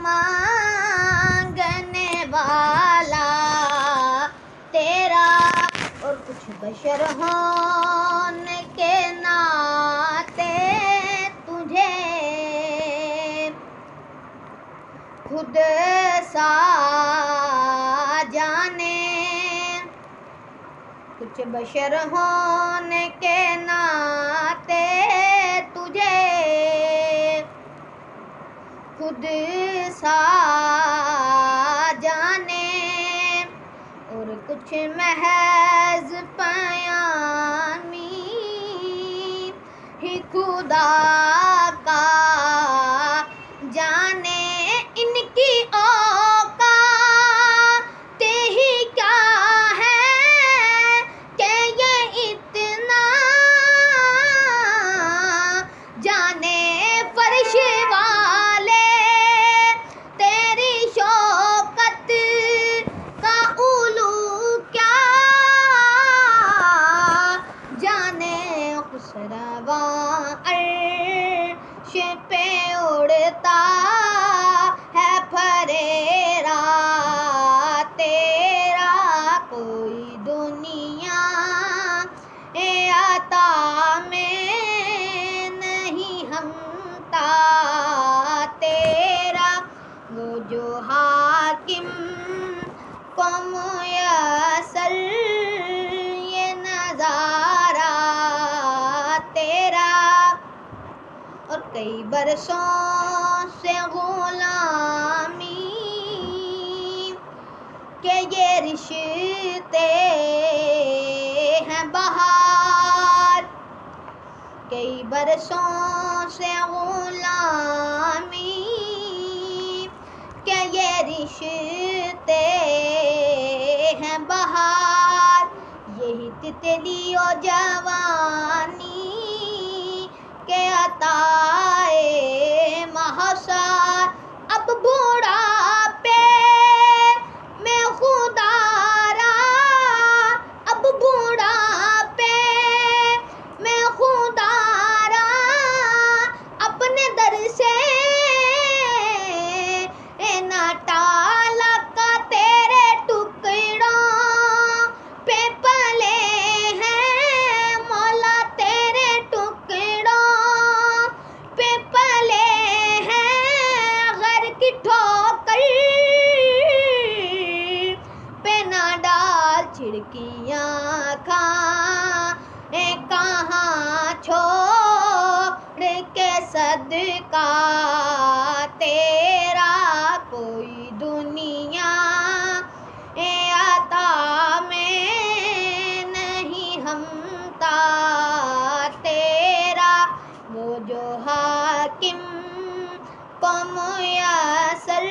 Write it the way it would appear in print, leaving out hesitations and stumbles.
مانگنے والا تیرا، اور کچھ بشر ہونے کے ناطے تجھے خود سا جانے، کچھ بشر ہونے کے ناطے تجھے خود سا جانے، اور کچھ محض پیامی ہی خدا کا جانے۔ ان کی اوقات ہی کیا ہے کہ یہ اتنا جانے، فرش والے تیری شوکت کا علو کیا جانے، خسرواں عرش پہ اڑتا ہے پھریرا تیرا، کوئی دنیا عطا میں نہیں ہمتا تیرا، وہ جو حاکم کو میسر یہ نظارہ تیرا، اور کئی برسوں سے غلامی کہ یہ رشتے ہیں بہار، کئی برسوں سے غلامی کہ یہ رشتے ہیں بہار، یہی تتلی و جوانی کے عطائے محشر، اب بوڑھاپے میں خدا را، اب بوڑھاپے میں خدا را اپنے در سے نہ ٹالا کا، تیرے ٹکڑوں پہ پلے ہیں مولا، تیرے ٹکڑوں پہ پلے ہیں، غر کی ٹھوکر پہ نہ ڈال چھڑکیاں کھائیں کہاں چھوڑ کے صدقہ تیرا، کوئی دنیا عطا میں نہیں ہمتا تیرا، وہ جو حاکم کو میسر